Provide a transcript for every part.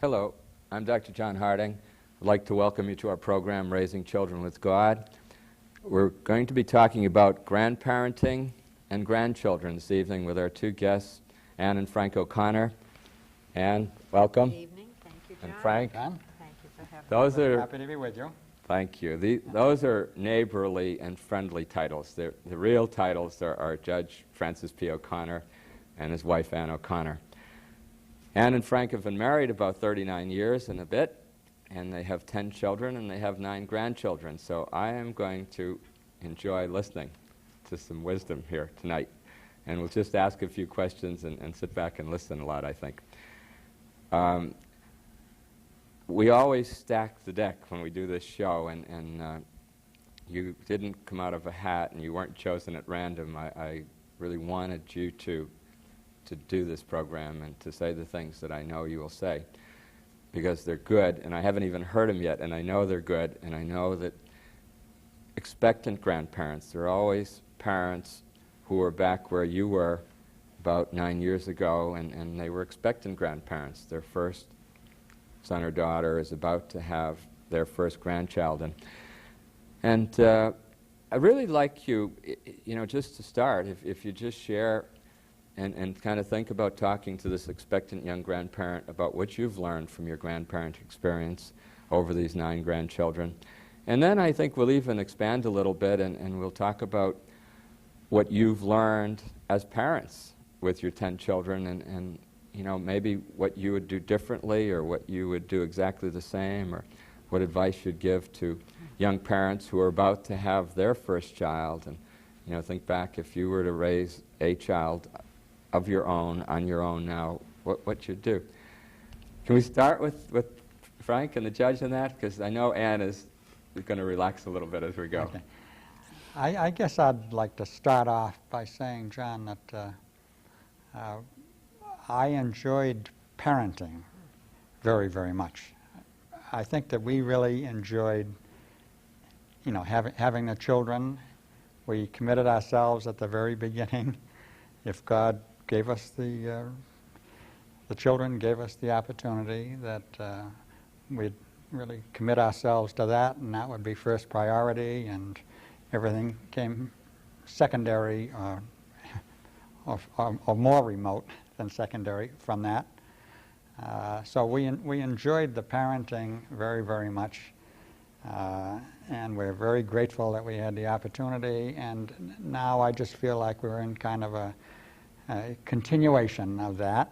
Hello, I'm Dr. John Harding. I'd like to welcome you to our program, Raising Children with God. We're going to be talking about grandparenting and grandchildren this evening with our two guests, Anne and Frank O'Connor. Anne, welcome. Good evening. Thank you, John. And Frank. John, Thank you for having me. Those are, happy to be with you. thank you. Those are neighborly and friendly titles. The real titles are Judge Francis P. O'Connor and his wife, Anne O'Connor. Anne and Frank have been married about 39 years and a bit, and they have 10 children and they have 9 grandchildren. So I am going to enjoy listening to some wisdom here tonight. And we'll just ask a few questions and sit back and listen a lot, I think. We always stack the deck when we do this show, and you didn't come out of a hat and you weren't chosen at random. I really wanted you to do this program and to say the things that I know you will say, because they're good, and I haven't even heard them yet, and I know they're good, and I know that expectant grandparents, they're always parents who were back where you were about 9 years ago, and they were expectant grandparents. Their first son or daughter is about to have their first grandchild. And I really like you, just to start, if you just share and kind of think about talking to this expectant young grandparent about what you've learned from your grandparent experience over these 9 grandchildren. And then I think we'll even expand a little bit and we'll talk about what you've learned as parents with your 10 children and maybe what you would do differently or what you would do exactly the same, or what advice you'd give to young parents who are about to have their first child. And think back, if you were to raise a child of your own, on your own now, what you'd do. Can we start with Frank and the judge on that? Because I know Anne is going to relax a little bit as we go. Okay. I guess I'd like to start off by saying, John, that I enjoyed parenting very, very much. I think that we really enjoyed, having the children. We committed ourselves at the very beginning. If God gave us the children, gave us the opportunity, that we'd really commit ourselves to that, and that would be first priority, and everything came secondary or more remote than secondary from that. So we enjoyed the parenting very, very much, and we're very grateful that we had the opportunity, and now I just feel like we're in kind of a continuation of that,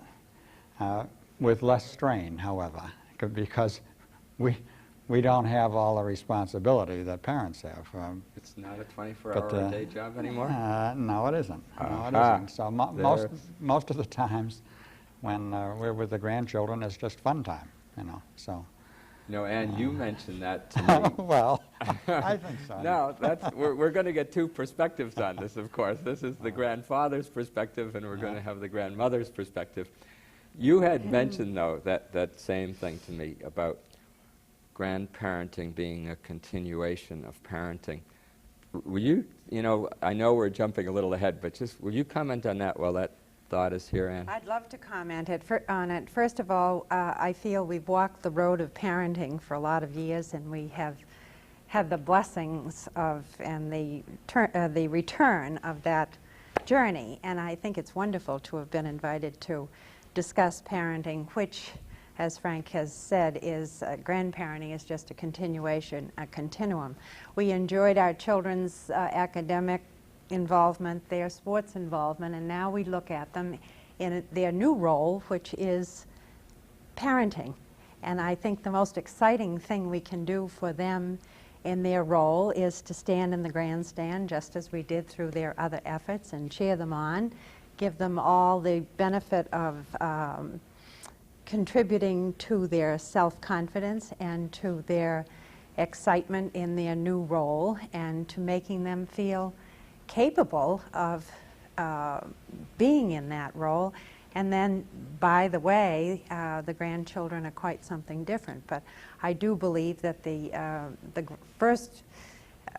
with less strain, however, because we don't have all the responsibility that parents have. It's not a 24-hour day job anymore? No, it isn't. No, it isn't. So most of the times when we're with the grandchildren, it's just fun time, so. Anne, you mentioned that to me. Well, I think so. No, we're going to get 2 perspectives on this, of course. This is the grandfather's perspective, and we're going to have the grandmother's perspective. You had mentioned, though, that same thing to me about grandparenting being a continuation of parenting. Will you, I know we're jumping a little ahead, but will you comment on that while that thought is here, Anne? I'd love to comment on it. First of all, I feel we've walked the road of parenting for a lot of years, and we have had the blessings of and the return of that journey. And I think it's wonderful to have been invited to discuss parenting, which, as Frank has said, is grandparenting is just a continuation, a continuum. We enjoyed our children's academic involvement, their sports involvement, and now we look at them in their new role, which is parenting. And I think the most exciting thing we can do for them in their role is to stand in the grandstand, just as we did through their other efforts, and cheer them on, give them all the benefit of contributing to their self-confidence and to their excitement in their new role, and to making them feel capable of being in that role. And then, by the way, the grandchildren are quite something different. But I do believe that the first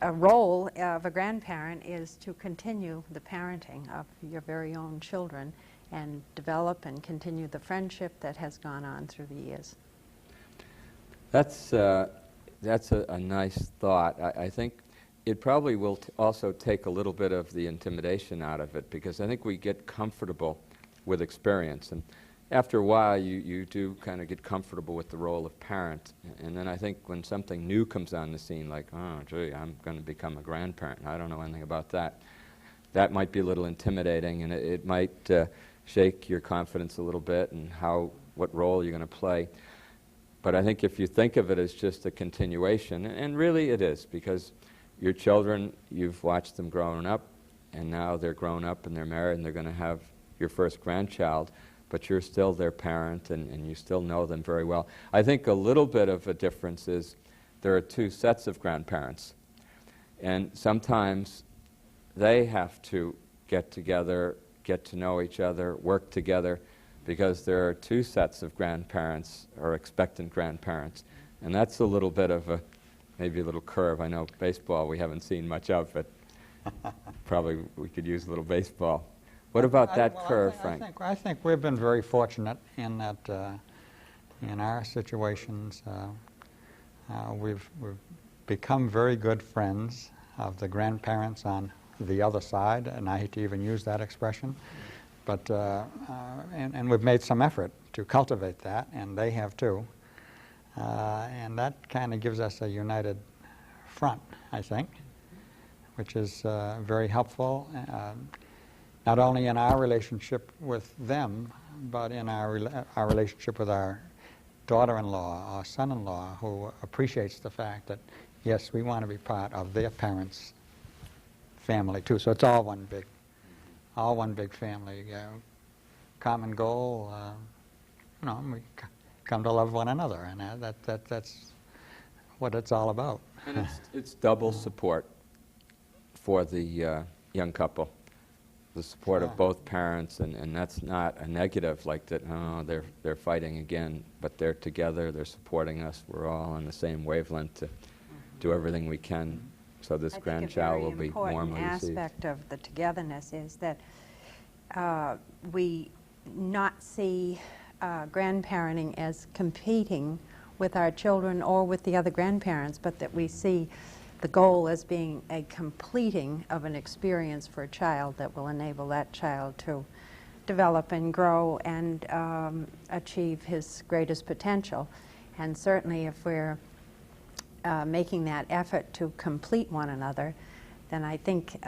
role of a grandparent is to continue the parenting of your very own children and develop and continue the friendship that has gone on through the years. That's a nice thought. I think it probably will also take a little bit of the intimidation out of it, because I think we get comfortable with experience. And after a while, you do kind of get comfortable with the role of parent. And then I think when something new comes on the scene, like, oh, gee, I'm going to become a grandparent, I don't know anything about that, that might be a little intimidating, and it might shake your confidence a little bit and what role you're going to play. But I think if you think of it as just a continuation, and really it is, because your children, you've watched them growing up, and now they're grown up and they're married and they're going to have your first grandchild, but you're still their parent and you still know them very well. I think a little bit of a difference is there are two sets of grandparents, and sometimes they have to get together, get to know each other, work together, because there are two sets of grandparents or expectant grandparents, and that's a little bit of maybe a little curve. I know baseball we haven't seen much of, but probably we could use a little baseball. What about that curve, Frank? I think we've been very fortunate in that in our situations we've become very good friends of the grandparents on the other side, and I hate to even use that expression, but and we've made some effort to cultivate that, and they have too, and that kind of gives us a united front, I think, which is very helpful, not only in our relationship with them, but in our relationship with our daughter-in-law, our son-in-law, who appreciates the fact that, yes, we want to be part of their parents' family too. So it's all one big family. Common goal. We come to love one another, and that's what it's all about. And it's double support for the young couple. The support of both parents, and that's not a negative like that, oh, they're fighting again, but they're together, they're supporting us, we're all on the same wavelength to do everything we can so this grandchild will be warmly received. I think a very important aspect of the togetherness is that we not see grandparenting as competing with our children or with the other grandparents, but that we see the goal as being a completing of an experience for a child that will enable that child to develop and grow and achieve his greatest potential. And certainly if we're making that effort to complete one another, then I think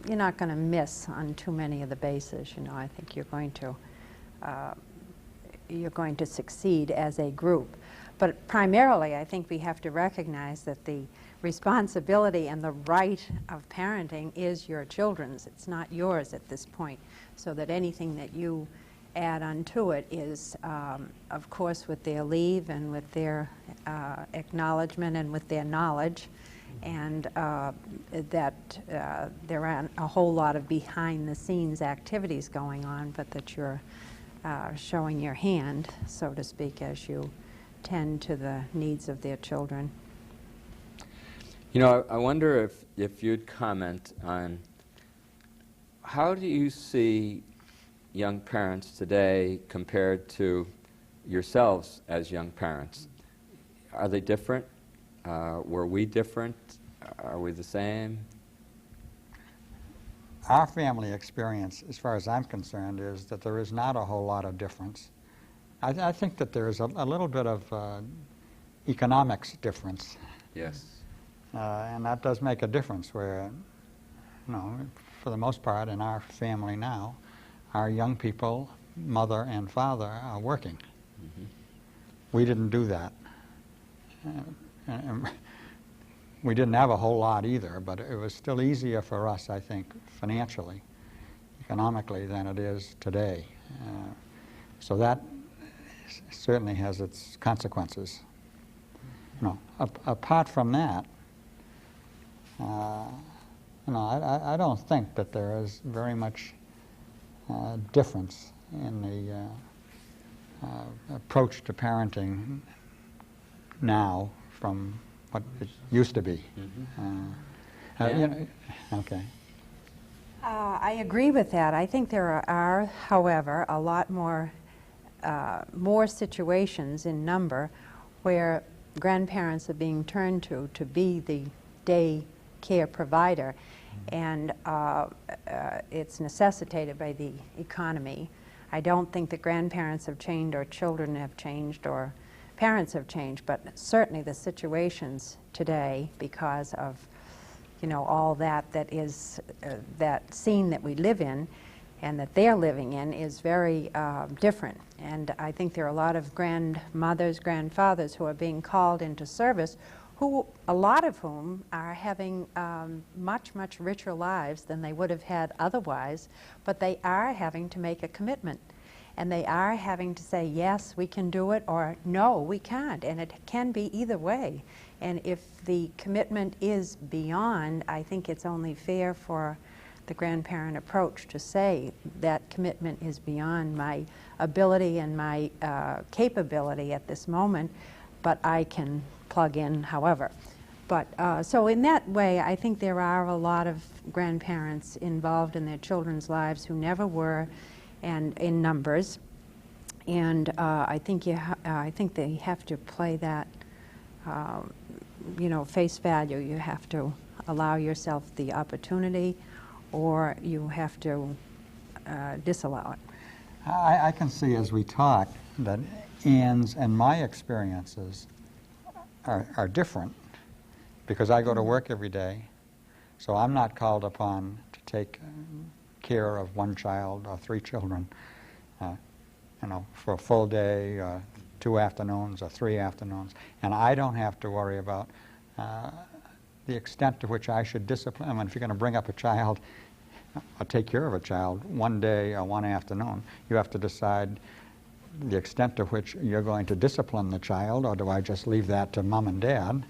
you're not going to miss on too many of the bases. I think you're going to succeed as a group. But primarily, I think we have to recognize that the responsibility and the right of parenting is your children's. It's not yours at this point. So that anything that you add onto it is, of course, with their leave and with their acknowledgement and with their knowledge, and that there aren't a whole lot of behind-the-scenes activities going on, but that you're showing your hand, so to speak, as you tend to the needs of their children. I wonder if you'd comment on how do you see young parents today compared to yourselves as young parents? Are they different? Were we different? Are we the same? Our family experience, as far as I'm concerned, is that there is not a whole lot of difference. I think that there is a little bit of economics difference. Yes. And that does make a difference where, for the most part in our family now, our young people, mother and father, are working. Mm-hmm. We didn't do that. And we didn't have a whole lot either, but it was still easier for us, I think, financially, economically, than it is today. So that certainly has its consequences. Apart from that, I don't think that there is very much difference in the approach to parenting now from what it used to be. Mm-hmm. Okay. I agree with that. I think there are, however, a lot more situations in number where grandparents are being turned to be the day care provider, and it's necessitated by the economy. I don't think that grandparents have changed or children have changed or parents have changed, but certainly the situations today, because of all that is that scene that we live in and that they're living in is very different. And I think there are a lot of grandmothers, grandfathers who are being called into service, who, a lot of whom are having much, much richer lives than they would have had otherwise, but they are having to make a commitment. And they are having to say, yes, we can do it, or no, we can't. And it can be either way. And if the commitment is beyond, I think it's only fair for the grandparent approach to say that commitment is beyond my ability and my capability at this moment, but I can plug in however. But so in that way, I think there are a lot of grandparents involved in their children's lives who never were, and in numbers. And I think they have to play that, face value. You have to allow yourself the opportunity, or you have to disallow it. I can see as we talk that Ann's and my experiences are different, because I go to work every day, so I'm not called upon to take care of one child or three children, for a full day, 2 afternoons or 3 afternoons, and I don't have to worry about the extent to which I should discipline. I mean, if you're going to bring up a child or take care of a child one day or one afternoon, you have to decide the extent to which you're going to discipline the child, or do I just leave that to mom and dad?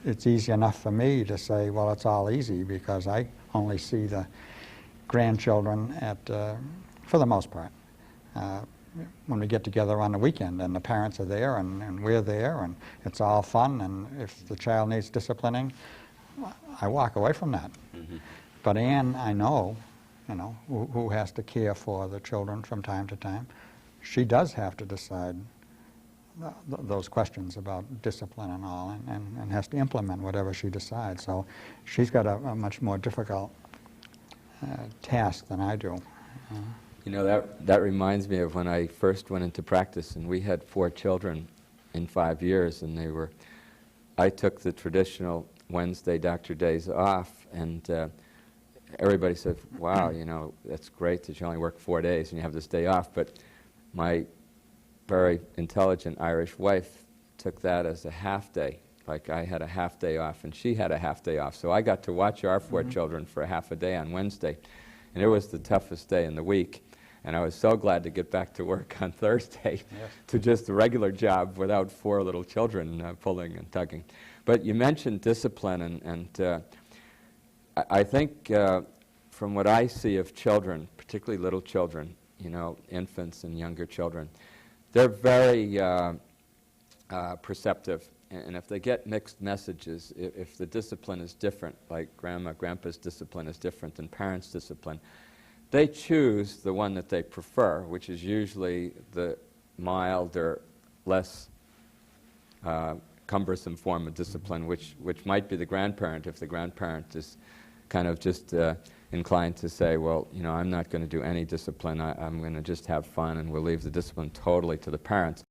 It's easy enough for me to say, well, it's all easy because I only see the grandchildren for the most part, when we get together on the weekend and the parents are there and we're there and it's all fun, and if the child needs disciplining, I walk away from that. Mm-hmm. But Ann, I know, who has to care for the children from time to time, she does have to decide those questions about discipline and all, and has to implement whatever she decides. So she's got a much more difficult task than I do. That reminds me of when I first went into practice, and we had 4 children in 5 years, and I took the traditional Wednesday doctor days off, and everybody said, wow, that's great that you only work 4 days and you have this day off. But my very intelligent Irish wife took that as a half day. Like I had a half day off and she had a half day off. So I got to watch our 4 children for a half a day on Wednesday. And it was the toughest day in the week. And I was so glad to get back to work on Thursday, yes, to just a regular job without 4 little children pulling and tugging. But you mentioned discipline, and I think from what I see of children, particularly little children, infants and younger children, they're very perceptive. And if they get mixed messages, if the discipline is different, like grandpa's discipline is different than parents' discipline, they choose the one that they prefer, which is usually the milder, less cumbersome form of discipline, which might be the grandparent, if the grandparent is kind of just inclined to say, well, I'm not going to do any discipline, I'm going to just have fun, and we'll leave the discipline totally to the parents.